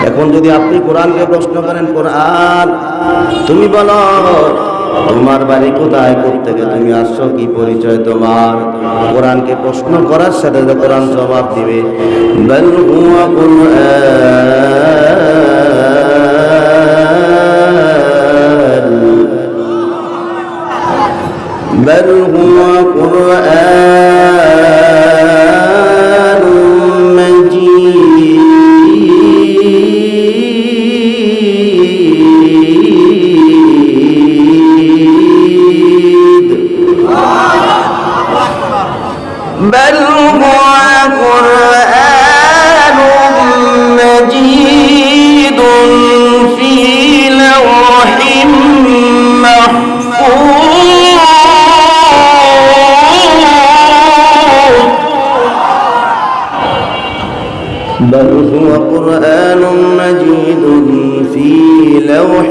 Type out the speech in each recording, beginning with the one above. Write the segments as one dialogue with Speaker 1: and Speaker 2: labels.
Speaker 1: এখন যদি আপনি কোরআনকে প্রশ্ন করেন, কোরআন তুমি বলো তোমার বাড়ি কোথায়, কোত্থেকে তুমি আসছো, কি পরিচয় তোমার, কোরআনকে প্রশ্ন করার সাথে সাথে কোরআন জবাব দিবে বাল হুয়া কুরআন, বাল হুয়া কুরআনুম মাজিদ, بل هو قرآن مجيد في لوح محفوظ. بل هو قرآن مجيد في لوح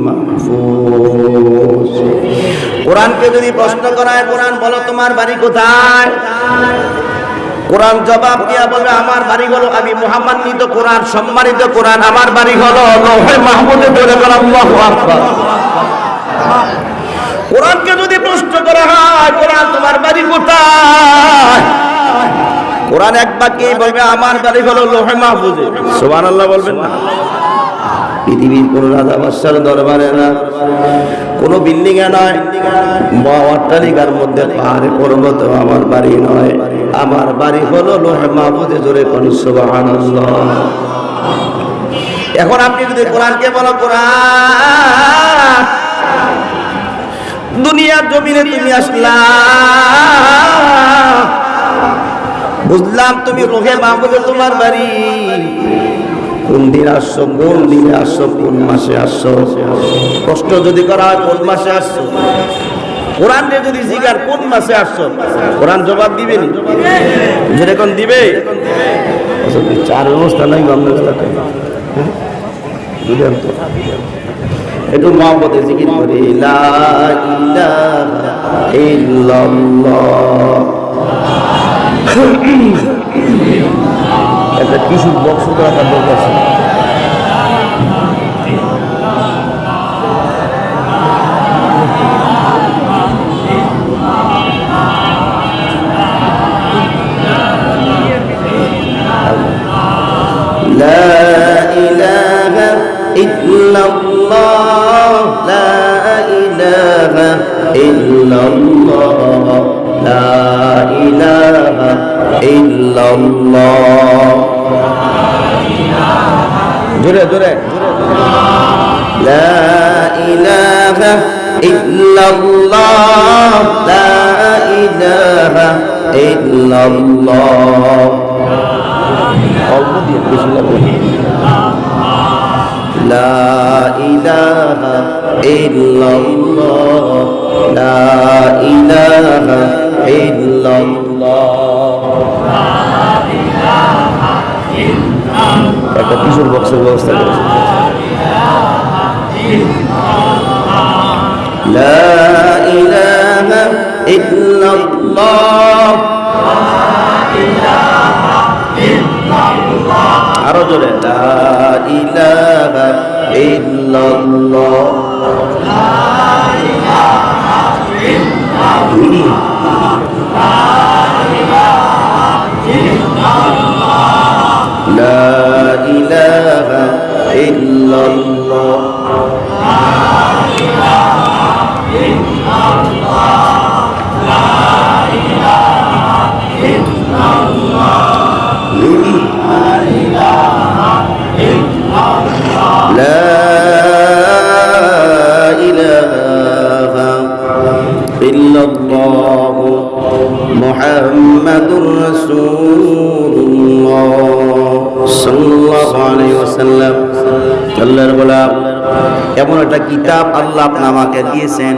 Speaker 1: محفوظ. কোরআনকে যদি প্রশ্ন করা হয়, কোরআন বলো তোমার বাড়ি কোথায়, কোরআন জবাব দিয়া বলবে আমার বাড়ি হলো, আমি মুহাম্মদ নিত কোরআন, সম্মানিত কোরআন, আমার বাড়ি হলো লৌহে মাহফুজে। বলে আল্লাহু আকবার। কোরআনকে যদি প্রশ্ন করা হয়, কোরআন তোমার বাড়ি কোথায়, কোরআন এক বাক্যেই বলবে আমার বাড়ি হলো লৌহে মাহফুজে। সুবহানাল্লাহ বলবেন না? পৃথিবীর কোন রাজা বাদশার দরবারে না, কোন বিল্ডিং এ নয়, অট্টালিকার মধ্যে পাহাড়ে পর্বত আমার বাড়ি নয়, আমার বাড়ি হলো লৌহে মাহফুজে। জোরে কোন সুবহানাল্লাহ। এখন আপনি যদি কোরআনকে বলো কোরআন দুনিয়ার জমিনে তুমি আসলা, বুঝলাম তুমি লৌহে মাহফুজে তোমার বাড়ি, কোন দিন আসছো, কোন দিনে আসছো, কোন মাসে আসছো, প্রশ্ন যদি করা হয় কোন মাসে আসছো, কোরআন যদি জিজ্ঞার কোন মাসে আসছো, কোরআন জবাব দিবে নি? যেরকম দিবে। চার অবস্থা নাই, বুঝলেন তো? একটু মহব্বতে জিকির করি লা ইলাহা ইল্লাল্লাহ। একটা কিছু বক্স রাখার দরকার আছে। লা ইলাহা ইল্লাল্লাহ, লা ইলাহা ইল্লাল্লাহ, লা ইলাহা ইল্লাল্লাহ। জোরে জোরে। লা ইলাহা ইল্লাল্লাহ, লা ইলাহা ইল্লাল্লাহ। অল্প দিয়ে বেশি লাগবে। লা ইলাহা ইল্লাল্লাহ, লা ইলাহা ইল্লাল্লাহ। একটা কিশোর বক্সের ব্যবস্থা করেছে। লা ইলাহা ইল্লাল্লাহ, আরো জোরে। লা ইলাহা ইল্লাল্লাহ, লা ইলাহা ইল্লাল্লাহ। মুহাম্মাদুর রাসূলুল্লাহ সাল্লাল্লাহু আলাইহি ওয়াসাল্লাম। আল্লাহর গোলাম, এমন একটা কিতাব আল্লাহ আমাকে দিয়েছেন,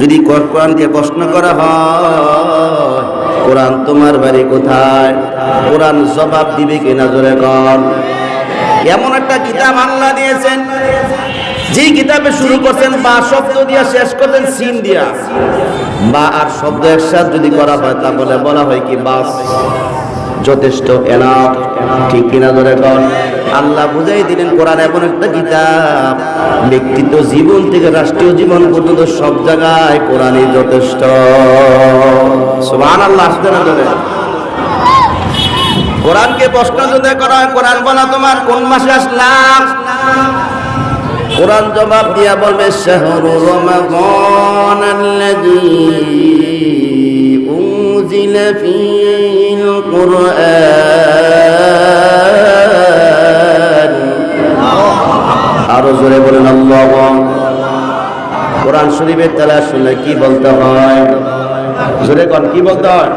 Speaker 1: যদি কোরআনকে প্রশ্ন করা হয় কোরআন তোমার বাড়ি কোথায়, কোরআন জবাব দিবে কিনা জোরে কর। এমন একটা কিতাব আল্লাহ দিয়েছেন, যে কিতাবে শুরু করছেন বা শব্দ দিয়া, শেষ করছেন সিন দিয়া। বা আর শব্দ একসাথে যদি করা হয় তাহলে বলা হয় কি বাস। যথেষ্ট এনাফ, ঠিক কিনা ধরে কর। আল্লাহ বুঝাই দিলেন কোরআন এমন একটা কিতাব, ব্যক্তিত্ব জীবন থেকে রাষ্ট্রীয় জীবন পর্যন্ত সব জায়গায় কোরআনই যথেষ্ট। সুবহানাল্লাহ। আসতে না ধরে কোরআনকে প্রশ্ন যদি করা হয়, কোরআন বলা তোমার কোন মাসে আসলাম, কোরআন জবাব দিয়া বলবে শাহরু রমাদান আল্লাযী উনজিলা ফীহিল কুরআন। আরো জোরে বলেন আল্লাহু আকবার। কোরআন শরীফের তেলাওয়াত শুনলে কি বলতে হয়? জোরে কোন কি বলতে হয়?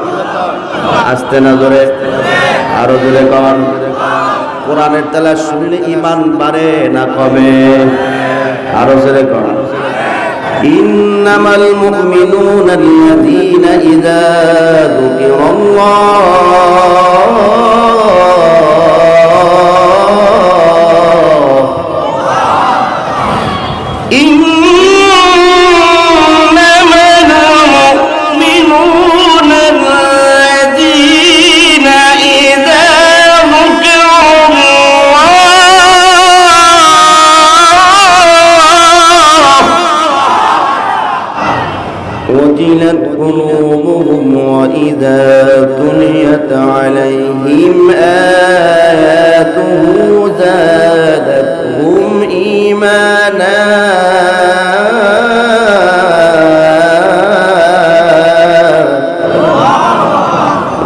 Speaker 1: আসতে না জোরে, আরো জোরে কোন। কোরআনের তেলাওয়াত শুনলে ঈমান বাড়ে না কমে? আরো জোরে কোন। ইন্নামাল মুমিনুনা আল্লাযীনা ইযা যুকিরাল্লাহ وجلت قلوبهم وإذا تليت عليهم آياته زادتهم إيمانا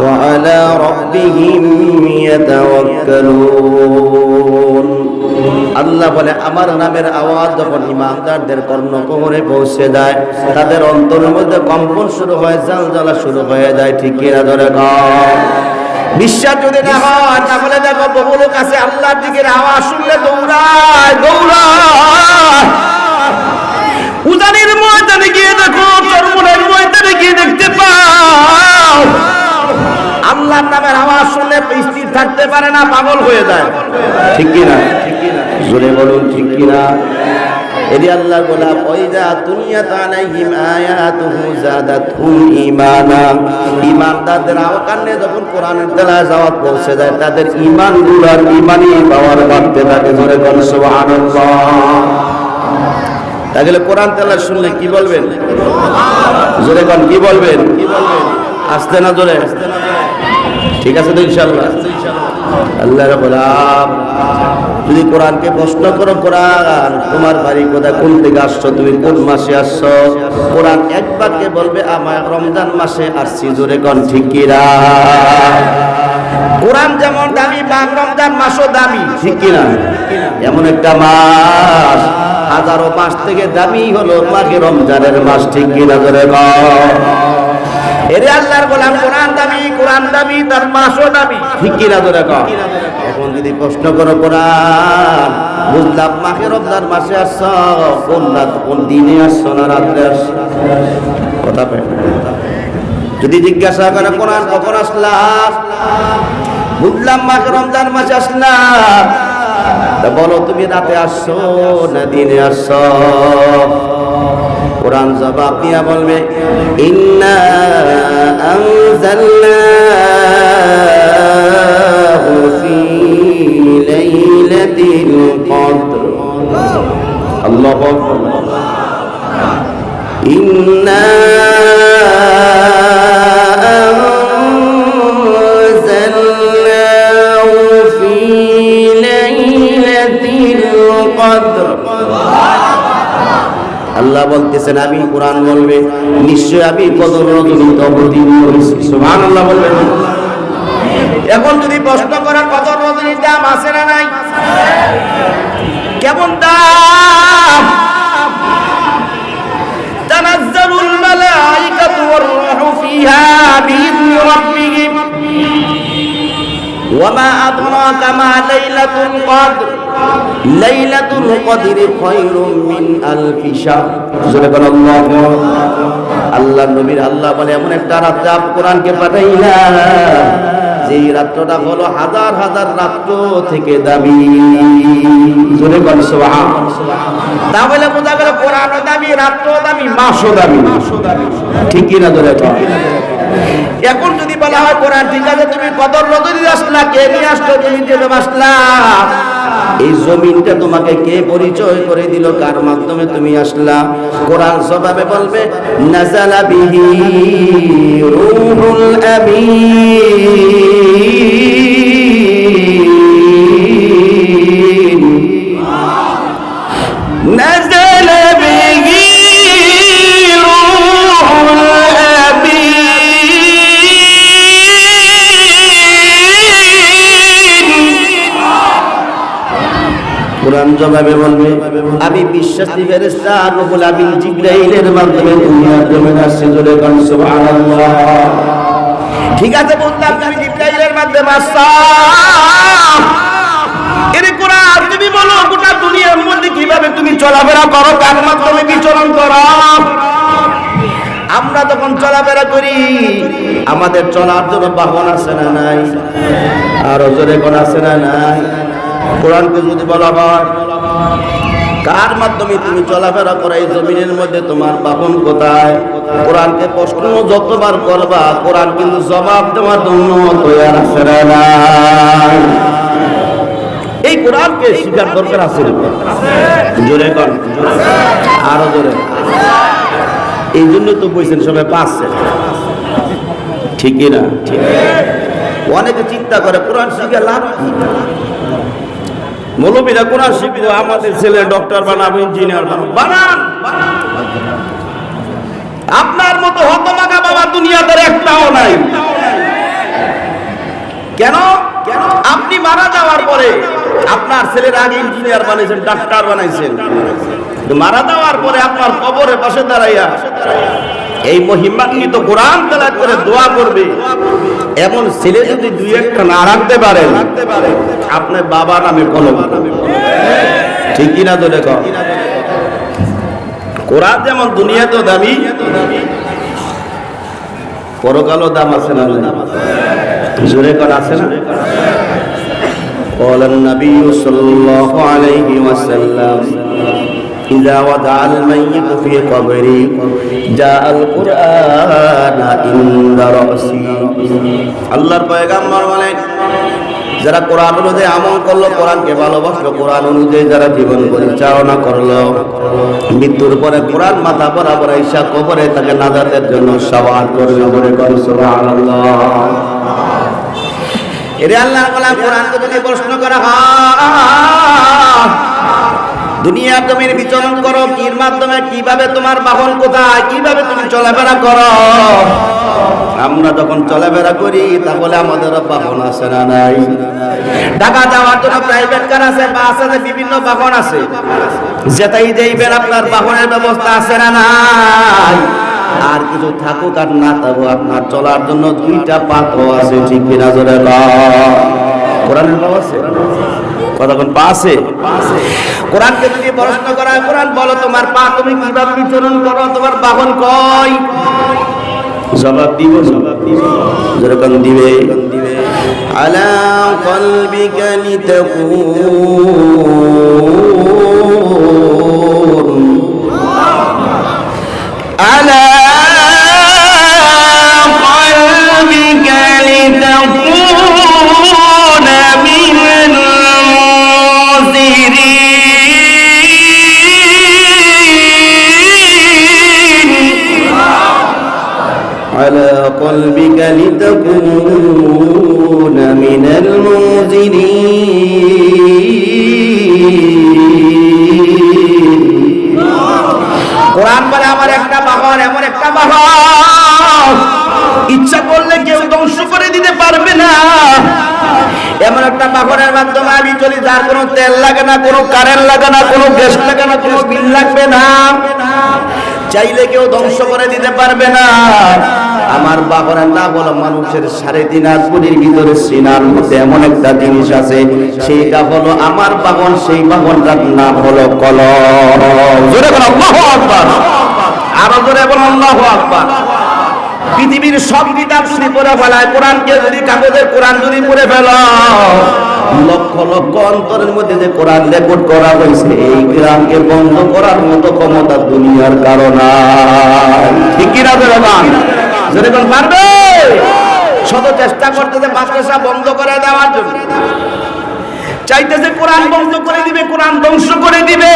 Speaker 1: وعلى ربهم يتوكلون। আল্লাহ বলে আমার নামের আওয়াজ যখন ইমানদারদের কর্ণকুহরে পৌঁছে যায়, তাদের অন্তরের মধ্যে কম্পন শুরু হয়, জ্বালা শুরু হয়ে যায়, ঠিক কিনা ধরে কর। বিশ্বাস যদি না হয় তাহলে দেখো বহু লোক আছে আল্লাহর দিকের আওয়াজ শুনলে দৌড়ায় দৌড়ায়। উজানির ময়দানে গিয়ে দেখো, চরমনের ময়দানে গিয়ে দেখতে পাও আল্লাহর নামের আওয়াজ শুনলে স্থির থাকতে পারে না, পাগল হয়ে যায়, ঠিক কিনা? জোরে বলুন ঠিক কিনা। এদি আল্লাহ বলা পয়দা তুনিয়াত আলাইহিম আয়াতুহু যাদাতহুম ঈমানা। ঈমানদারদের আওকানে যখন কোরআনের তেলাওয়াত পৌঁছে যায়, তাদের ঈমানগুলোর ঈমানি পাওয়ার বাড়তে থাকে। জোরে বলুন সুবহানাল্লাহ। তাহলে কোরআন তেলাওয়াত শুনলে কি বলবেন? জোরে বলুন কি বলবেন? আসতে না জোরে, ঠিক আছে তো ইনশাআল্লাহ। আল্লাহ রাব্বুল আলামিন যদি কোরআনকে প্রশ্ন করো, কোরআন তোমার বাড়ি কোথায়, কোন থেকে আসছো, তুমি কোন মাসে আসছো, কোরআন এক বাক্যে বলবে আমার রমজান মাসে আসছি। জোরে কোন ঠিক কিনা। কোরআন যেমন দামি, রমজান মাসও দামি, ঠিক কিনা। এমন একটা মাস, হাজারো মাস থেকে দামি হলো মাঘে রমজানের মাস, ঠিক কিনা। জোরে কোন। এরে আল্লাহর গোলাম, কোরআন দামি, কোরআন দামি, তার মাসও দামি, ঠিক কিনা ধরে কর। এখন যদি প্রশ্ন করো কোরআন বুঝলাম মাঘে রমজান মাসে আসছো, কোন রাত কোন দিনে আসছো না রাত্রে আসছো, কথা পাই। যদি জিজ্ঞাসা করে কোরআন কখন আসলাম, বুঝলাম মাঘে রমজান মাসে আসলাম, তা বলো তুমি রাতে আসছো না দিনে আসছো। কোরআন জবাব দিয়া বলবে ইন্না আনজালনাহু ফি লাইলাতিল কদর। আল্লাহু আকবার। ইন্না আনজালনাহু ফি লাইলাতিল কদর। আল্লাহ বলতেছেন আমি, কোরআন বলবে নিশ্চয় আমি কদর রজনীতে অবতীর্ণ হয়েছি। সুবহানাল্লাহ বলবেন। এখন যদি প্রশ্ন করা কদর রজনীর দাম আছে না নাই? কেমন দাম? তানাজ্জালুল মালাইকাতু ওয়ার রূহু ফিহা বিইذনি রাব্বিহিম ওয়া মা আদরাকা মা লাইলাতুল কদর। লাইলাতুল কদরি খায়রুম মিন আলফি শাহর। সুবহানাল্লাহ। আল্লাহ নবীর আল্লাহ বলে এমন একটা রাত কোরআনকে পাঠাইলাম, যেই রাতটা হলো হাজার হাজার রাত থেকে দামি। জোরে বল সুবহানাল্লাহ। তাহলে বোঝা গেল কোরআনও দামি, রাতও দামি, মাসও দামি, ঠিক কি না? জোরে এখন যদি বলা হয় কোরআন ঠিক আছে, তুমি কদর নদী আসলা, কে নিয়ে আসলো, তুমি যেতে আসলা, এই জমিনটা তোমাকে কে পরিচয় করে দিল, কার মাধ্যমে তুমি আসলা? কোরআন জবাবে বলবে নাযালা বিহি রূহুল আমিন, নাযালা বিহি রূহুল আমিন। কোরআন জবাবে বলবে আমি বিশ্বাসী ফেরেশতা রূহুল আমিন জিবরাইলের মাধ্যমে দুনিয়ার জমিনে আসছে। জোরে কোন সুবহানাল্লাহ। ঠিক আছে বললাম আমি জিবরাইলের মাধ্যমে আসলাম, এর কোরআন তুমি বলো গোটা দুনিয়ার মধ্যে কিভাবে তুমি চলাফেরা করো, কার মাধ্যমে বিচরণ করো? আমরা যখন চলাফেরা করি আমাদের চলার জন্য বাহন আছে না নাই? আর জোরে কোন আছে না নাই? কোরআনকে যদি বলা হয় কার মাধ্যমে তুমি চলাফেরা করো, এই জমিনের মধ্যে তোমার বাহন কোথায়? কোরআনকে প্রশ্ন যতবার করবা কোরআন কিন্তু জবাব দেওয়ার জন্য তৈরি আছে না? এই কোরআনকে শিখার দরকার আছে। জোরে কর, আরো জোরে। এই জন্য তো বলছেন সবাই পাচ্ছে, ঠিকই না? ঠিক। অনেকে চিন্তা করে কোরআন শিখে লাভ কি? মৌলবীরা কোরআন শিখবো, আমাদের ছেলে ডক্টর বানাবো, ইঞ্জিনিয়ার বানাবো। বানান, আপনার মতো হতভাগা বাবা দুনিয়াতে একটাও নাই। কেন? আপনি মারা যাওয়ার পরে আপনার ছেলের আগে ইঞ্জিনিয়ার বানাইছেন, ডাক্তার বানাইছেন, মারা যাওয়ার পরে আপনার কবরের পাশে দাঁড়াইয়া এই মহিমান্বিত কোরআন তেলাওয়াত করে দোয়া করবে, এমন ছেলে যদি দুই একটা না রাখতে পারেন আপনার বাবা নামে কলম। ঠিক কিনা? তো দেখো কোরআন যেমন দুনিয়াতেও দামি, পরকালও দাম আছে না? জোরে কর আছে না? قال النبي صلى الله عليه وسلم إذا وضع الميت في قبره جاء القرآن عند رأسه। আল্লাহর পয়গম্বর বলেন যারা কোরআন অনুযায়ী আমল করলো, কোরআনকে ভালোবাসলো, কোরআন অনুযায়ী যারা জীবন পরিচালনা করলো, মৃত্যুর পরে কোরআন মাথা বরাবর ঈশা কবরে তাকে নাজাতের জন্য শাফাআত করবে। বলে সুবহানাল্লাহ। এরে আল্লাহর গোলাম, কোরআনকে যদি প্রশ্ন করা হয় দুনিয়ার জমিনে বিচরণ করো কির মাধ্যমে, কিভাবে তোমার বাহন কোথায়, কিভাবে তুমি চলাফেরা করো? আমরা যখন চলাফেরা করি তাহলে আমাদের বাহন আছে না নাই? ঢাকা যাওয়ার জন্য প্রাইভেট কার আছে, বাস আছে, বিভিন্ন বাহন আছে, যেটাই যাইবেন আপনার বাহনের ব্যবস্থা আছে না নাই? আর কিছু থাকুক আর না থাকুক আপনার চলার জন্য দুইটা পাথর আছে। ঠিক কিনা? জোরে কোরআনের পাওয়া আছে, কতক্ষণ পা আছে? কোরআনকে যদি প্রশ্ন করা হয় কোরআন বলো তোমার পা তুমি কিভাবে বিচরণ করো, তোমার বাহন কই? জবাব দিব, যেরকম দিবে আলা কলবিকা লিতাকুন আলা কলবিকা লিতাকুন মিনাল মুনজিরিন على قلبك لتكون من المنذرين। কোরআন বলে আমার একটা বাহন, এমন একটা বাহন ইচ্ছা করলে কেউ ধ্বংস করে দিতে পারবে না। এমন একটা বাহনের মাধ্যমে আমি চলি যার কোনো তেল লাগে না, কোনো কারেন্ট লাগে না, কোনো গ্যাস লাগে না, কোনো বিল লাগবে না, চাইলে কেউ ধ্বংস করে দিতে পারবে না। আমার বাহনের নাম হলো মানুষের 3.5 কোটির ভিতরে সিনার মধ্যে এমন একটা জিনিস আছে, সেইটা হলো আমার বাহন। সেই বাহনটার নাম হলো কলম। জোরে বলো আল্লাহু আকবার, আরো জোরে বলো আল্লাহু আকবার। পৃথিবীর সব কিতাব যদি পড়ে ফেলায়, কোরআনকে যদি কাগজের কোরআন যদি পড়ে ফেলো, লক্ষ লক্ষ অন্তরের মধ্যে যে কোরআন রেকর্ড করা হয়েছে, এই কোরআনকে বন্ধ করার মতো ক্ষমতা দুনিয়ার কারণ। ঠিক কিনা? যেরকম পারবে শত চেষ্টা করতেছে মাদ্রাসা বন্ধ করে দেওয়ার জন্য, চাইতেছে কোরআন বন্ধ করে দিবে, কোরআন ধ্বংস করে দিবে।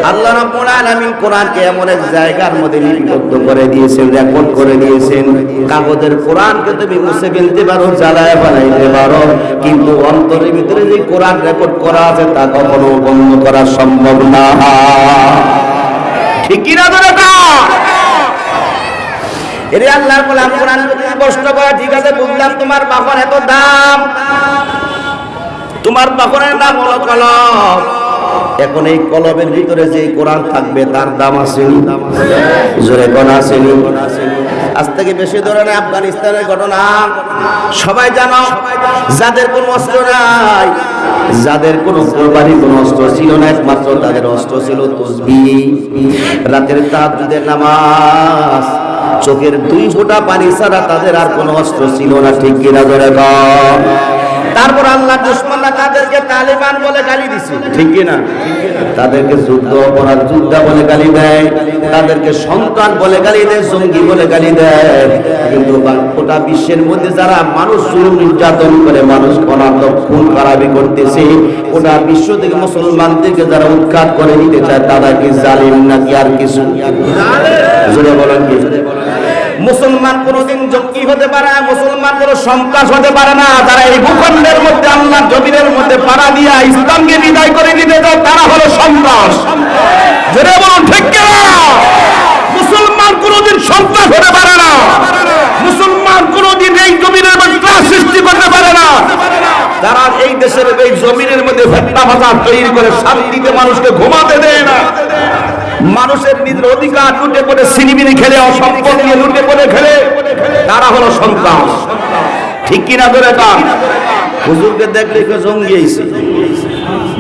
Speaker 1: আল্লাহ রাব্বুল আলামিন কোরআনকে এমন এক জায়গার মধ্যে লিপিবদ্ধ করে দিয়েছেন, রেকর্ড করে দিয়েছেন। কাগজের কোরআনকে তুমি মুছে ফেলতে পারো, জ্বালায় বানাইতে পারো, কিন্তু অন্তরের ভিতরে যে কোরআন রেকর্ড করা আছে তা কখনো বন্ধ করা সম্ভব না। ঠিক কি না ধরে কা এরে আল্লাহর গোলাম, কোরআন কষ্ট করা ঠিক আছে, বুঝলাম তোমার বাবার এত দাম, তোমার বাপরের নাম হলো কলম। এখন এই কলমের ভিতরে যে কোরআন থাকবে তার দাম আছে, জোরে কোন আছে। আজ থেকে বেশি ধরে না আফগানিস্তানের ঘটনা সবাই জানো, যাদের কোনো অস্ত্র নাই, যাদের কোনো কোরবানি কোনো অস্ত্র ছিল না, একমাত্র তাদের অস্ত্র ছিল তাসবিহ, রাতের তাহাজ্জুদের নামাজ, চোখের 2 ফোঁটা পানি ছাড়া তাদের আর কোনো অস্ত্র ছিল না। ঠিক কিনা ধরে কর। তারপর আল্লাহ দুশমনরা তাদেরকে তালিবান বলে গালি দিছে, ঠিক কি না? তাদেরকে যুদ্ধ অপরাধ যোদ্ধা বলে গালি দেয়, তাদেরকে সন্তান বলে গালি দেয়, জঙ্গি বলে গালি দেয়। কিন্তু গোটা বিশ্বের মধ্যে যারা মানুষ জুলুম নির্যাতন করে, মানুষ অনার্থক খুন খারাপি করতেছে, গোটা বিশ্ব থেকে মুসলমানদেরকে যারা উৎখাত করে দিতে চায়, তারা কি জালিম নাকি আর কিছু? জোরে বলেন কি? মুসলমান কোনদিন জঙ্গি হতে পারে না, মুসলমান কোন সন্ত্রাস হতে পারে না। যারা এই ভূখণ্ডের মধ্যে আল্লাহর জমিনের মধ্যে পাড়া দিয়া ইসলামকে বিদায় করে দিতে চায়, তারা হলো সন্ত্রাস। জোরে বলুন ঠিক কি না? মুসলমান কোনদিন সন্ত্রাস হতে পারে না, মুসলমান কোনদিন এই জমিনের মধ্যে ত্রাস সৃষ্টি করতে পারে না। যারা এই দেশের এই জমিনের মধ্যে ফিতনা ফাসাদ তৈরি করে শান্তিতে মানুষকে ঘুমাতে দেয় না, মানুষের নিজের অধিকার লুটে পড়ে সিনিমিনি খেলে, অসম্পদ নিয়ে লুটে পড়ে খেলে, তারা হলো সন্ত্রাস। ঠিক কিনা ধরে কাম? হুজুরকে দেখলে কেউ জঙ্গি আইছে।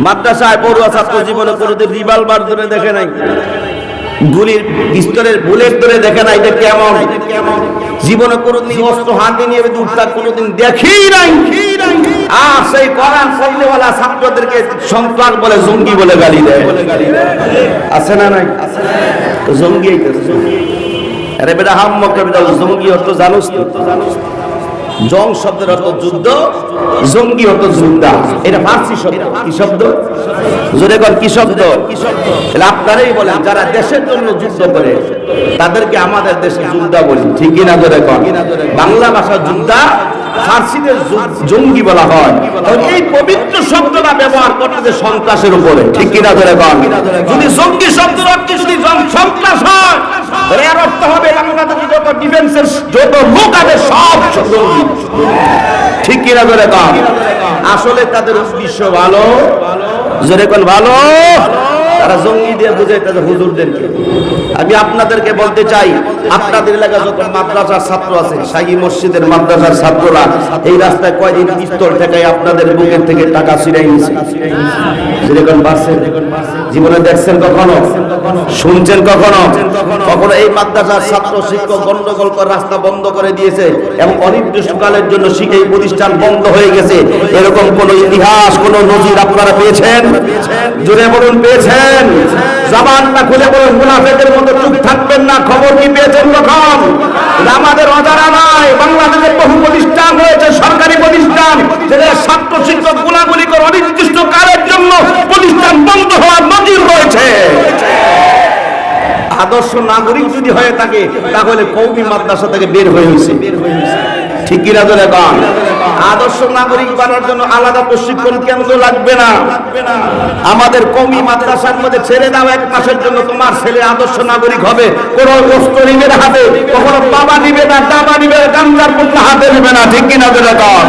Speaker 1: মাদ্রাসায় পড়ুয়া ছাত্র জীবনে কোনোদিন রিভলভার ধরে দেখে নাই, গুলির পিস্তলের বুলেট ধরে দেখে নাই। এটা কেমন? জীবনে কোনোদিন অস্ত্র হাতে নিয়ে উঠতা কোনোদিন দেখি নাই। আর সেই কোরআন পড়নেওয়ালা ছাত্রদেরকে সন্ত্রাস বলে, জঙ্গি বলে গালি দেয়। আছে না নাই? জঙ্গি আরে বেটা হাম্মক বেটা, জঙ্গি অর্থ জানোস তো? জং শব্দের অর্থ যুদ্ধ, জঙ্গি অর্থ যোদ্ধা। এটা ফার্সি শব্দ। কি শব্দ? জোরে কর কি শব্দ? আপনারাই বলেন, যারা দেশের জন্য যুদ্ধ করে তাদেরকে আমাদের দেশে যোদ্ধা বলি, ঠিক কিনা জোরে কর? বাংলা ভাষা যোদ্ধা, ফার্সিদের জঙ্গি বলা হয়। এই পবিত্র শব্দটা ব্যবহার করতে সন্ত্রাসের উপরে, ঠিক কিনা ধরে কর? যদি জঙ্গি শব্দের অর্থ যদি সন্ত্রাস হয়, এর অর্থ হবে বাংলাদেশের যত ডিফেন্সের যত লোক আছে সব জঙ্গি, ঠিক কিনা ধরে কর? আসলে তাদের উদ্দেশ্য ভালো, জোরে কোন ভালো, তারা জঙ্গি দিয়ে বুঝাইতেছে হুজুরদেরকে। আমি আপনাদেরকে বলতে চাই, আপনাদের এলাকায় যত মাদ্রাসার ছাত্র আছে, শাহী মসজিদের মাদ্রাসার ছাত্ররা এই রাস্তায় কয়দিন পিস্তল ঠেকায় আপনাদের বুকের থেকে টাকা ছিনাই নিছে। যেরকম বাড়ছে, জীবনে দেখছেন কখনো? শুনছেন কখনো? কখনো এই মাদ্রাসার ছাত্র শিক্ষক গন্ডগোল করে রাস্তা বন্ধ করে দিয়েছে এবং অনির্দিষ্টকালের জন্য শিক্ষা প্রতিষ্ঠান বন্ধ হয়ে গেছে, এরকম কোন ইতিহাস, কোন নজির আপনারা পেয়েছেন? জুড়ে বলুন পেয়েছেন? জবানটা খুলে বলুন, মুনাফিকের মতো চুপ থাকবেন না। খবর কি পেয়েছেন কখন? আমাদের অজানা নয়, বাংলাদেশের বহু প্রতিষ্ঠান রয়েছে, সরকারি প্রতিষ্ঠান, যেখানে ছাত্র শিক্ষক গুলাগুলি করে অনির্দিষ্ট কালের জন্য প্রতিষ্ঠান বন্ধ হওয়ার নজির রয়েছে। আদর্শ নাগরিক যদি হয়ে থাকে তাহলে কওমি মাদ্রাসা থেকে বের হয়ে হয়েছে, ঠিক কিনা ধরে কন? আদর্শ নাগরিক বানার জন্য আলাদা প্রশিক্ষণ কেন্দ্র লাগবে না। আমাদের কওমি মাদ্রাসার মধ্যে ছেড়ে দাও 1 মাসের জন্য, তোমার ছেলে আদর্শ নাগরিক হবে। কোন অস্ত্র নিবে না হাতে, কখনো বাবা নিবে না, দাবা নিবে না, গামজার পুতলা হাতে নিবে না, ঠিক কিনা ধরে কন?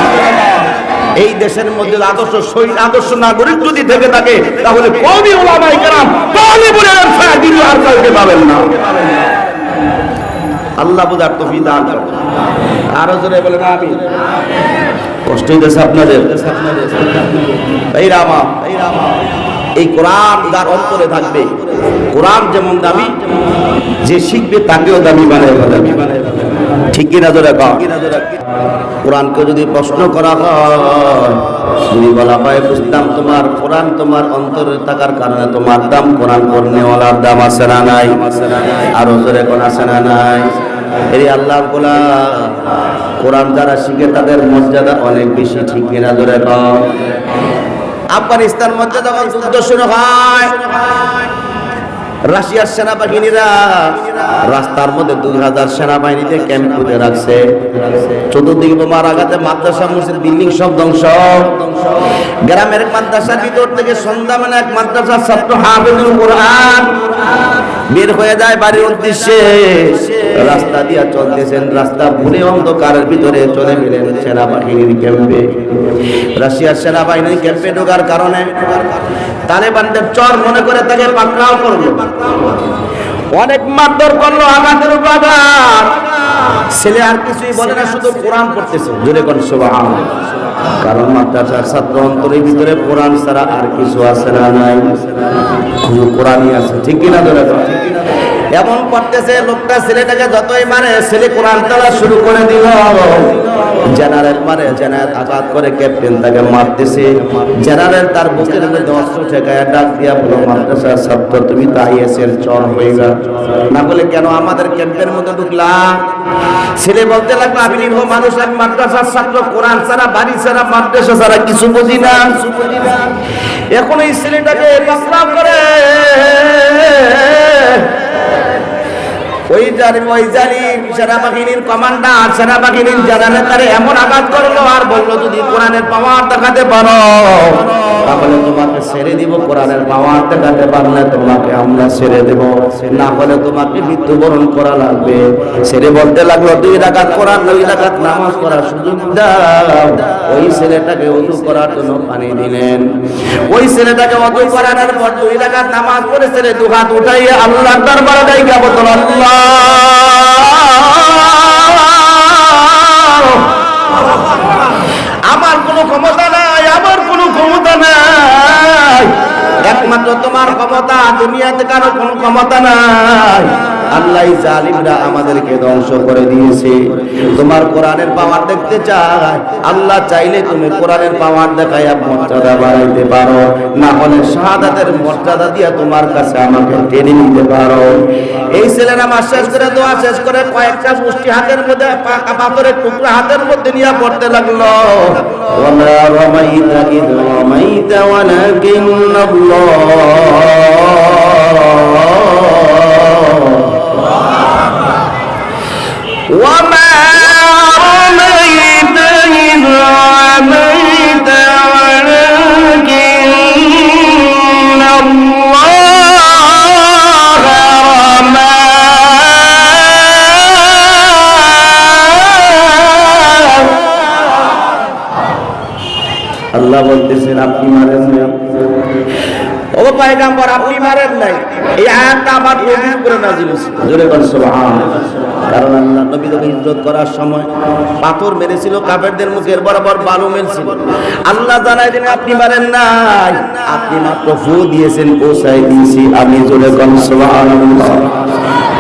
Speaker 1: এই দেশের মধ্যে আদর্শ শহীদ, আদর্শ নাগরিক যদি থেকে থাকে তাহলে কওমি উলামায়ে কেরাম তালিবুল ইলম দিন আর কাউকে পাবেন না। আল্লাহ বুঝার তৌফিক দান করুন। আরো জোরে বলেন আমিন। কষ্ট হইতেছে আপনাদের? এই রামা, এই কোরআন যার অন্তরে থাকবে, কোরআন যেমন দামি, যে শিখবে তাকেও দামি বানায় ফেলবে, ঠিক কিনা জোরে কও? কোরআনকে যদি প্রশ্ন করা হয়, যদি বলা হয় বুঝতাম তোমার কোরআন তোমার অন্তরে থাকার কারণে তোমার দাম, কোরআন পড়নেওয়ালার দাম আছে না নাই? আরো জোরে কোন আছে না নাই? এই আল্লাহ গোলাম কোরআন যারা শিখে তাদের মর্যাদা অনেক বেশি, ঠিক কিনা ধরে কম। আফগানিস্তান মধ্যে যখন যুদ্ধ শুরু হয়, রাশিয়ার সেনাবাহিনীরা রাস্তার মধ্যে 2000 সেনাবাহিনীতে ক্যাম্প করে রাখছে। চতুর্দিকে বোমার আঘাতে মাদ্রাসা মসজিদ বিল্ডিং সব ধ্বংস। গ্রামের মাদ্রাসার ভিতর থেকে সন্ধ্যা মানে এক মাদ্রাসার ছাত্র হাফেজুল কোরআন বের হয়ে যায় বাড়ির উদ্দেশ্যে। রাস্তা দিয়া চলতেছেন, রাস্তা ভুলে অন্ধকারের ভিতরে চলে গেলেন সেনাবাহিনীর ক্যাম্পে। রাশিয়ার সেনাবাহিনীর ক্যাম্পে ঢোকার কারণে তালেবানদের চর মনে করে তাকে পাকড়াও করলো, অনেক মারধর করলো, আঘাতের উপর আঘাত। ছেলে আর কিছুই বলে না, শুধু কোরআন পড়তেছে, জোরে কোন সুবহানাল্লাহ। কারণ মাদ্রাসার ছাত্র অন্তরের ভিতরে কোরআন ছাড়া আর কিছু আছে না? নাই, শুধু কোরআনই আছে, ঠিক কিনা ধরে? এমন করতেছে লোকটা ছেলেটাকে যতই মারে, ছেলে কোরআন পড়া শুরু করে দিল। জেনারেল মারে, জেনারেল আঘাত করে, ক্যাপ্টেন তাকে মারতেছে। জেনারেল তার বুকের মধ্যে অস্ত্র ঠেকায় ডাক দিয়া বলো, মাদ্রাসার ছাত্র তুমি তো আইএসএর চর হয়ে গেল, না বলে কেন আমাদের ক্যাম্পের মধ্যে ঢুকলা? ছেলে বলতে লাগলো, আমি নির্ভ মানুষ, আমি মাদ্রাসার ছাত্র, কোরআন ছাড়া, বাড়ি ছাড়া, মাদ্রাসা ছাড়া কিছু বুঝি না। এখন এই ছেলেটাকে পাকড়াও করে ওই জালিম সেনাবাহিনীর কমান্ডার, সেনাবাহিনীর যারা নেতারে এমন আঘাত করলো আর বললো, যদি কোরআনের পাওয়ার দেখাতে পারো তাহলে তোমাকে ছেড়ে দিব, কোরআনের পাওয়ার দেখাতে পারলে তোমাকে আমরা ছেড়ে দেব, না হলে তোমাকে মৃত্যুবরণ করা লাগবে। ছেড়ে বলতে লাগলো, 2 রাকাত কোরআন, 2 রাকাত নামাজ পড়ার সুযোগ দাও। ওই ছেলেটাকে ওযু করার জন্য পানি দিলেন। ওই ছেলেটাকে ওযু করানোর পর 2 রাকাত নামাজ পড়ে ছেলে 2 হাত উঠাইয়া আল্লাহর দরবারে দাইয়া বলল, আল্লাহ আমার কোনো ক্ষমতা নাই, আমার কোনো ক্ষমতা নাই, একমাত্র তোমার ক্ষমতা, দুনিয়াতে কারো কোনো ক্ষমতা নাই। আল্লাহ জালিমরা আমাদেরকে ধ্বংস করে দিয়েছে, তোমার কোরআনের পাওয়ার দেখতে চাই। আল্লাহ চাইলে তুমি কোরআনের পাওয়ার দেখাইয়া মর্যাদা বাড়াইতে পারো, না হলে শাহাদাতের মর্যাদা দিয়া তোমার কাছে আমাকে টেনে নিতে পারো। এই ছেলে নামাজ শেষ করে, দোয়া শেষ করে, কয়েকটা মুষ্টি হাতের মধ্যে, পাথরের টুকরা হাতের মধ্যে নিয়ে পড়তে লাগলো, ওয়ালা রামাইতা ইয রামাইতা ওয়ামা রামাইতা ইয রামাইতা ওয়ালাকিন্নাল্লাহ রামা। আল্লাহ বলতেছেন, আপনি মারেন নাই, ও পয়গম্বর আপনি মারেন নাই। এই আয়াতটা আমার নবীর উপরে নাযিল হয়েছে, জোরে বল সুবহানাল্লাহ। কারণ আল্লাহ নবী যখন হিজরত করার সময় পাথর মেরেছিল, কাফেরদের মুখের বরাবর বালু মেরেছিল। আল্লাহ জানাই দিলেন, আপনি মারেন নাই, আপনি মাত্র ফু দিয়েছেন, পৌঁছাই দিয়েছি আমি, জোরে বল সুবহানাল্লাহ।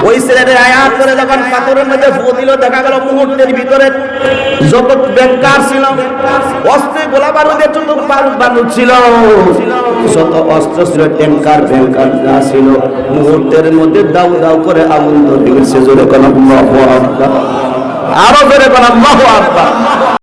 Speaker 1: ওই ছেলেদের আয়াত করে যখন পাথরের মধ্যে ফু দিল, দেখা গেল মুহূর্তের ভিতরে যত ব্যাংকার ছিল, অস্ত্রে গোলা বারুদের যত বারুদ ছিল, যত অস্ত্র ছিল, ট্যাঙ্কার ব্যাংকার যা ছিল, মুহূর্তের মধ্যে দাউ দাউ করে আগুন ধরে গেছে। জোরে কোন আল্লাহু আকবার, আরো জোরে কোন আল্লাহু আকবার।